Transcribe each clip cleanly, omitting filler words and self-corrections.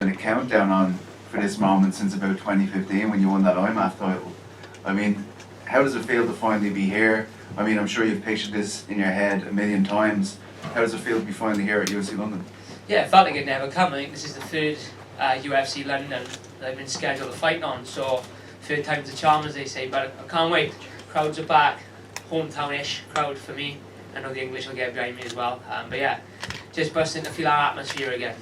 been a countdown on for this moment since about 2015 when you won that IMAF title. I mean, how does it feel to finally be here? I mean, I'm sure you've pictured this in your head a million times. How does it feel to be finally here at UFC London? Yeah, it felt like it'd never come. I think this is the third UFC London that I've been scheduled to fight on, so third time's a charm, as they say, but I can't wait. Crowds are back, hometown-ish crowd for me. I know the English will get behind me as well, but yeah, just busting to feel our atmosphere again.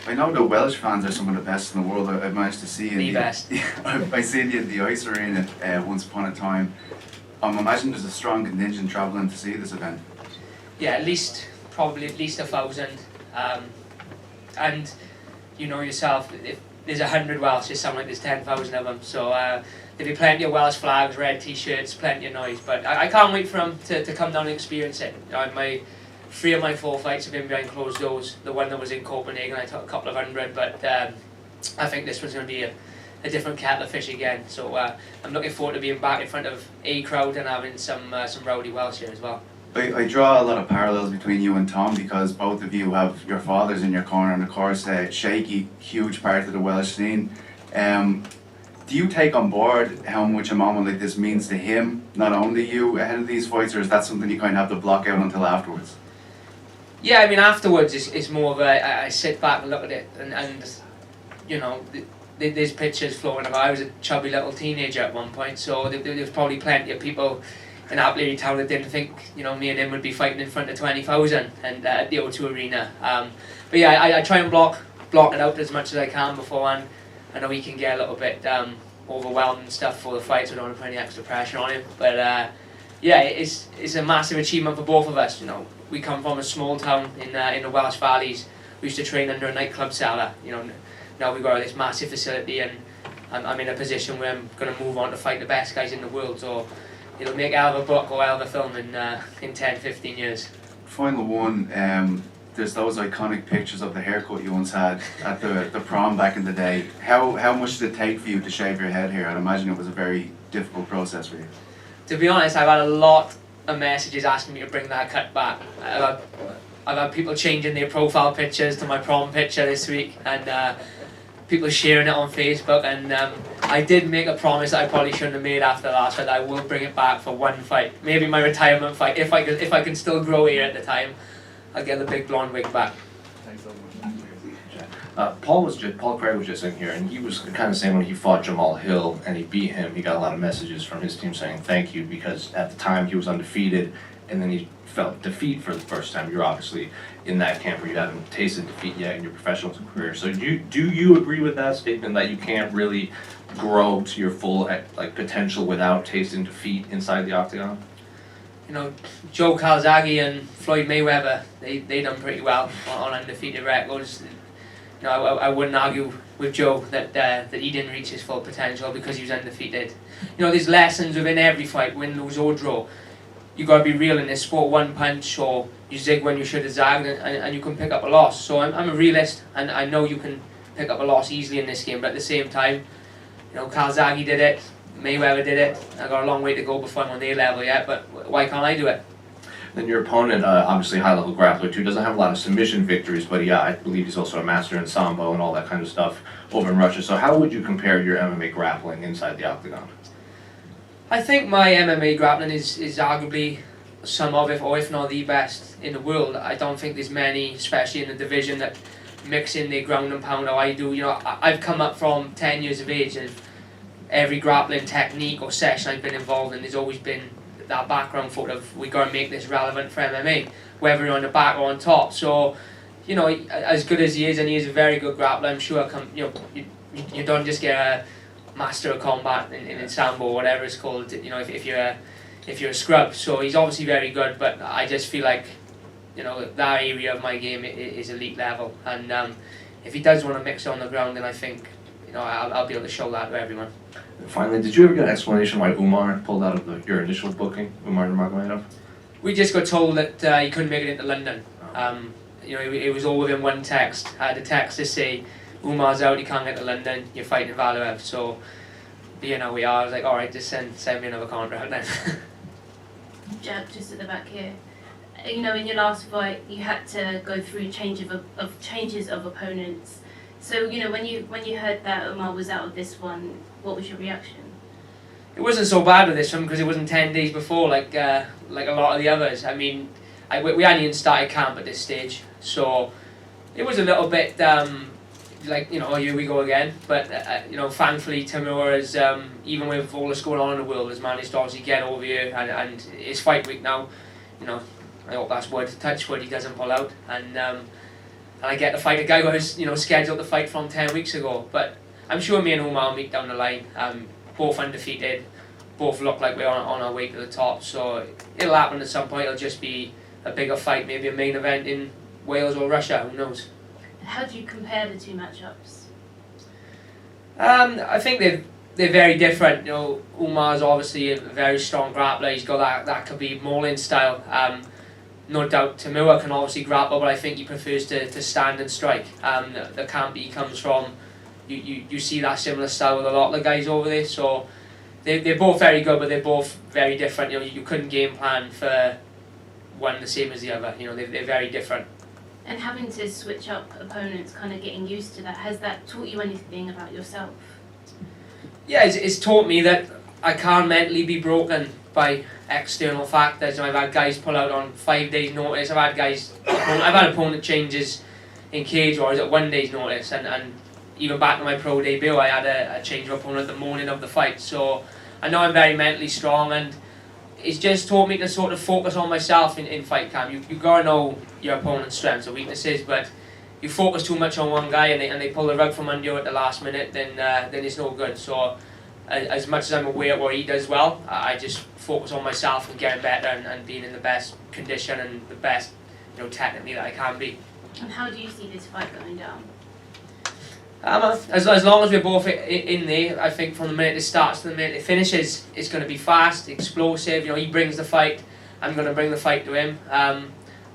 I know the Welsh fans are some of the best in the world. I've managed to see The best. I seen you in the Ice Arena once upon a time. I'm imagining there's a strong contingent travelling to see this event. Yeah, probably at least 1,000. And you know yourself, if there's 100 Welsh, it sounds like there's 10,000 of them. So there'll be plenty of Welsh flags, red t-shirts, plenty of noise. But I can't wait for them to come down and experience it. Three of my 4 fights have been behind closed doors. The one that was in Copenhagen, I took a couple of hundred, but I think this one's going to be a different kettle of fish again. So I'm looking forward to being back in front of a crowd and having some rowdy Welsh here as well. I draw a lot of parallels between you and Tom because both of you have your fathers in your corner, and of course Shaky, huge part of the Welsh scene. Do you take on board how much a moment like this means to him, not only you, ahead of these fights, or is that something you kind of have to block out until afterwards? Yeah, I mean afterwards it's more of I sit back and look at it and you know, there's pictures floating about. I was a chubby little teenager at one point, so there's probably plenty of people in Appley town that didn't think, you know, me and him would be fighting in front of 20,000 and at the O2 Arena. But yeah, I try and block it out as much as I can beforehand. I know he can get a little bit overwhelmed and stuff for the fight, so I don't want to put any extra pressure on him. But yeah, it's a massive achievement for both of us. You know, we come from a small town in the Welsh Valleys. We used to train under a nightclub cellar. You know, now we've got this massive facility, and I'm in a position where I'm going to move on to fight the best guys in the world. So it'll make a hell of a book or a hell of a film in 10, 15 years. Final one, there's those iconic pictures of the haircut you once had at the prom back in the day. How much did it take for you to shave your head here? I'd imagine it was a very difficult process for you. To be honest, I've had a lot of messages asking me to bring that cut back. I've had people changing their profile pictures to my prom picture this week, and people sharing it on Facebook, and I did make a promise that I probably shouldn't have made after the last fight. I will bring it back for one fight, maybe my retirement fight, if I can still grow here at the time. I'll get the big blonde wig back. Thanks so much. Paul Craig was just in here, and he was kind of saying when he fought Jamal Hill and he beat him, he got a lot of messages from his team saying thank you, because at the time he was undefeated, and then he felt defeat for the first time. You're obviously in that camp where you haven't tasted defeat yet in your professional career. So do you agree with that statement that you can't really grow to your full potential without tasting defeat inside the octagon? You know, Joe Calzaghe and Floyd Mayweather, they done pretty well on undefeated records. You know, I wouldn't argue with Joe that he didn't reach his full potential because he was undefeated. You know, there's lessons within every fight, win, lose or draw. You got to be real in this sport. One punch, or you zig when you should have zagged, and you can pick up a loss. So I'm a realist, and I know you can pick up a loss easily in this game. But at the same time, you know, Calzaghe did it, Mayweather did it. I got a long way to go before I'm on their level yet. But why can't I do it? Then your opponent, obviously high-level grappler too, doesn't have a lot of submission victories, but yeah, I believe he's also a master in Sambo and all that kind of stuff over in Russia. So how would you compare your MMA grappling inside the octagon? I think my MMA grappling is arguably some of it, or if not the best in the world. I don't think there's many, especially in the division, that mix in their ground and pound how I do. You know, I've come up from 10 years of age, and every grappling technique or session I've been involved in, there's always been that background thought of, we got to make this relevant for MMA, whether you're on the back or on top. So, you know, as good as he is, and he is a very good grappler, I'm sure you don't just get a master of combat in Sambo or whatever it's called, you know, if you're a scrub. So he's obviously very good, but I just feel like, you know, that area of my game is elite level, and if he does want to mix on the ground, then I think, you know, I'll be able to show that to everyone. And finally, did you ever get an explanation why Umar pulled out of your initial booking, Umar Nurmagomedov? We just got told that he couldn't make it into London. You know, it was all within one text. I had a text to say, Umar's out, he can't get to London, you're fighting Valiev. So, you know, we are. I was like, alright, just send me another contract then. Jab just at the back here. You know, in your last fight, you had to go through changes of opponents. So when you heard that Umar was out of this one, what was your reaction? It wasn't so bad with this one because it wasn't 10 days before like a lot of the others. I mean, we hadn't even started camp at this stage, so it was a little bit here we go again. But thankfully Timur is even with all that's going on in the world, has managed to obviously get over here, and it's fight week now. I hope that's wood, touch wood, he doesn't pull out, and I get to fight a guy who was scheduled to fight from 10 weeks ago. But I'm sure me and Umar will meet down the line. Both undefeated, both look like we're on our way to the top. So it'll happen at some point. It'll just be a bigger fight, maybe a main event in Wales or Russia. Who knows? How do you compare the two matchups? I think they're very different. Umar's obviously a very strong grappler. He's got that Khabib mauling style. No doubt Timur can obviously grapple, but I think he prefers to stand and strike. The camp he comes from, you see that similar style with a lot of the guys over there. So they're both very good, but they're both very different. You couldn't game plan for one the same as the other. They're very different. And having to switch up opponents, kind of getting used to that, has that taught you anything about yourself? Yeah, it's taught me that I can't mentally be broken by external factors. I've had guys pull out on 5 days' notice. I've had opponent changes in cage wars at 1 day's notice, and even back to my pro debut, I had a change of opponent the morning of the fight. So I know I'm very mentally strong, and it's just taught me to sort of focus on myself in fight camp. You gotta know your opponent's strengths or weaknesses, but you focus too much on one guy and they pull the rug from under you at the last minute, then it's no good. So as much as I'm aware of what he does well, I just focus on myself and getting better and being in the best condition and the best technically that I can be. And how do you see this fight going down? As long as we're both in there, I think from the minute it starts to the minute it finishes, it's going to be fast, explosive. He brings the fight, I'm going to bring the fight to him.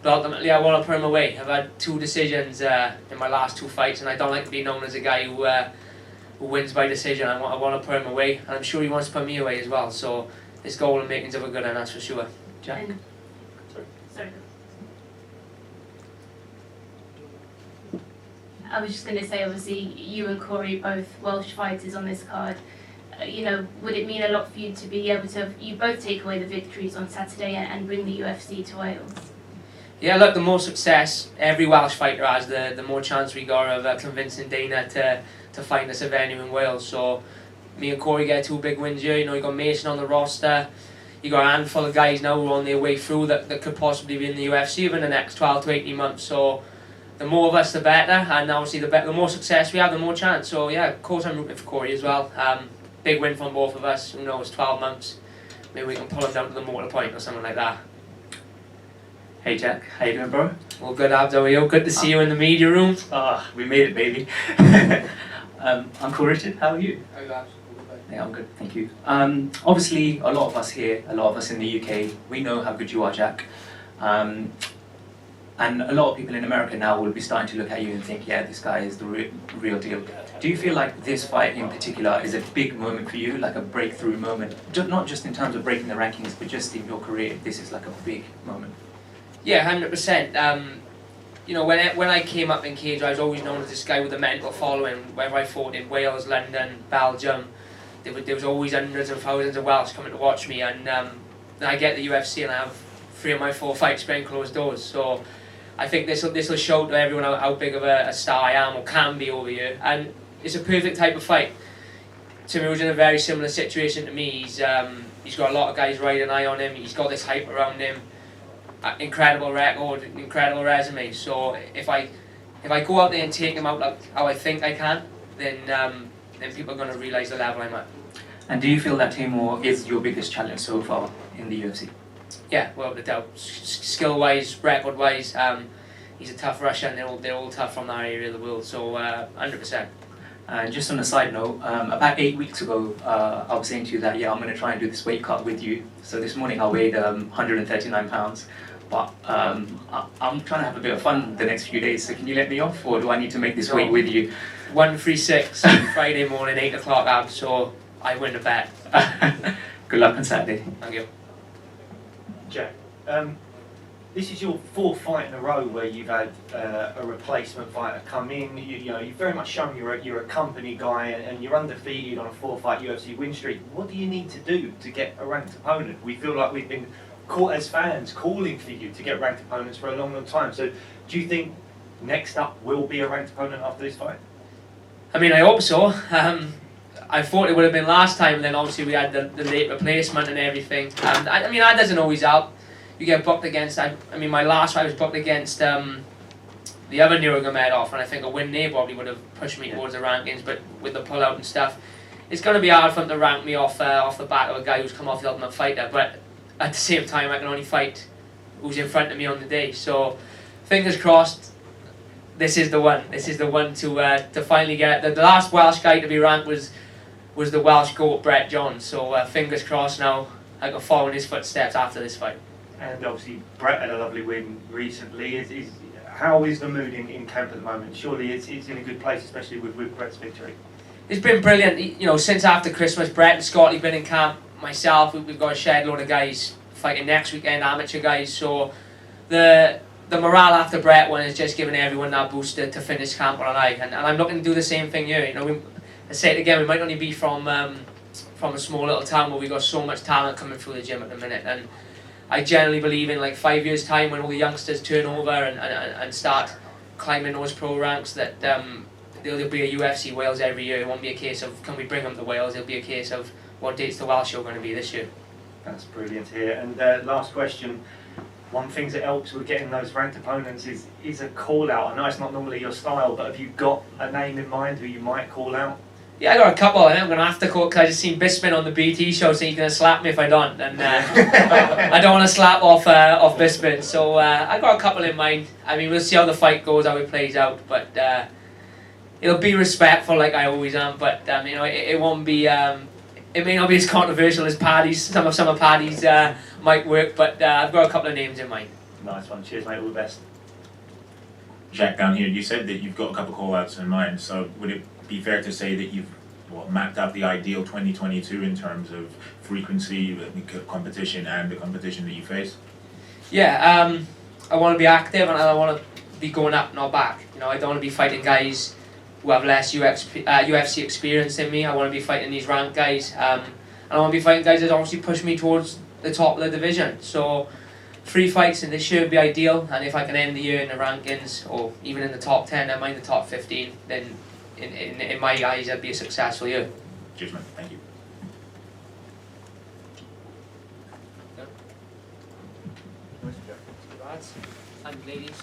But ultimately, I want to put him away. I've had 2 decisions in my last 2 fights, and I don't like to be known as a guy who wins by decision. I want to put him away, and I'm sure he wants to put me away as well. So this goal and makings of a good one, that's for sure. Jack? Sorry. I was just going to say, obviously, you and Corey, both Welsh fighters on this card. Would it mean a lot for you to be able to, you both take away the victories on Saturday and bring the UFC to Wales? Yeah, look, the more success every Welsh fighter has, the more chance we got of convincing Dana to find us a venue in Wales. So me and Corey get 2 big wins here. You got Mason on the roster. You got a handful of guys now who are on their way through that could possibly be in the UFC within the next 12 to 18 months. So the more of us, the better, and obviously the more success we have, the more chance. So yeah, of course I'm rooting for Corey as well. Big win from both of us. Who knows, 12 months, maybe we can pull him down to the mortal point or something like that. Hey Jack, how you doing, bro? Well, good, Abs, how are you? Good to see you in the media room. We made it, baby. I'm cool, Richard. How are you? Yeah, I'm good, thank you. Obviously, a lot of us here, a lot of us in the UK, we know how good you are, Jack. And a lot of people in America now will be starting to look at you and think, yeah, this guy is the real deal. Do you feel like this fight in particular is a big moment for you, like a breakthrough moment? Not just in terms of breaking the rankings, but just in your career, this is like a big moment? Yeah, 100%. When I came up in cage, I was always known as this guy with a mental following. Whether I fought in Wales, London, Belgium, there was always hundreds and thousands of Welsh coming to watch me. And then I get the UFC and I have 3 of my 4 fights behind closed doors. So I think this will show to everyone how big of a star I am or can be over here. And it's a perfect type of fight. Timur's in a very similar situation to me. He's got a lot of guys riding eye on him. He's got this hype around him. Incredible record, incredible resume. So if I go out there and take him out like how I think I can, then people are going to realise the level I'm at. And do you feel that Timur is your biggest challenge so far in the UFC? Yeah, without a doubt. Skill-wise, record-wise, he's a tough Russian. They're all tough from that area of the world. So 100%. And just on a side note, about 8 weeks ago, I was saying to you that, yeah, I'm going to try and do this weight cut with you. So this morning I weighed 139 pounds. But I'm trying to have a bit of fun the next few days. So can you let me off, or do I need to make this weight with you? 136, Friday morning, 8 o'clock out. So I win the bet. Good luck on Saturday. Thank you. Jack, This is your fourth fight in a row where you've had a replacement fighter come in. You know, you've very much shown you're a company guy, and you're undefeated on a 4-fight UFC win streak. What do you need to do to get a ranked opponent? We feel like we've been caught as fans calling for you to get ranked opponents for a long, long time. So, do you think next up will be a ranked opponent after this fight? I mean, I hope so. I thought it would have been last time, and then obviously we had the late replacement and everything. I mean, that doesn't always help. You get booked against, I mean, my last fight was booked against the other Nurmagomedov, and I think a win there probably would have pushed me towards the rankings, but with the pull-out and stuff, it's going to be hard for them to rank me off the back of a guy who's come off the Ultimate Fighter, but at the same time, I can only fight who's in front of me on the day. So, fingers crossed, this is the one. This is the one to finally get. The last Welsh guy to be ranked was the Welsh GOAT, Brett Johns. So, fingers crossed now, I can follow in his footsteps after this fight. And obviously, Brett had a lovely win recently. How is the mood in camp at the moment? Surely it's in a good place, especially with Brett's victory. It's been brilliant. You know, since after Christmas, Brett and Scotty been in camp. Myself, we've got a shared load of guys fighting next weekend, amateur guys. So the morale after Brett one is just giving everyone that boost to finish camp on a night. And I'm looking to do the same thing here. You know, I say it again, we might only be from a small little town where we got so much talent coming through the gym at the minute. And I generally believe in like 5 years' time when all the youngsters turn over and start climbing those pro ranks that there'll be a UFC Wales every year. It won't be a case of can we bring them to Wales, it'll be a case of what date's the Welsh show going to be this year. That's brilliant here. And last question, one thing that helps with getting those ranked opponents is a call out. I know it's not normally your style, but have you got a name in mind who you might call out? Yeah, I got a couple. I think I'm going to have to call because I just seen Bisping on the BT show saying he's going to slap me if I don't. And I don't want to slap off Bisping. So I got a couple in mind. I mean, we'll see how the fight goes, how it plays out. But it'll be respectful like I always am. But you know, it won't be... it may not be as controversial as Paddy's. Some of Paddy's might work. But I've got a couple of names in mind. Nice one. Cheers, mate. All the best. Jack, down here, you said that you've got a couple call-outs in mind. So would it be fair to say that you've mapped out the ideal 2022 in terms of frequency, the competition, and the competition that you face? Yeah, I want to be active and I want to be going up, not back. You know, I don't want to be fighting guys who have less UFC experience than me. I want to be fighting these ranked guys, and I want to be fighting guys that obviously push me towards the top of the division. So 3 fights in this year would be ideal, and if I can end the year in the rankings or even in the top 10, never mind the top 15, then in my eyes, that'd be a successful year. Cheers, man. Thank you. Thank you, ladies.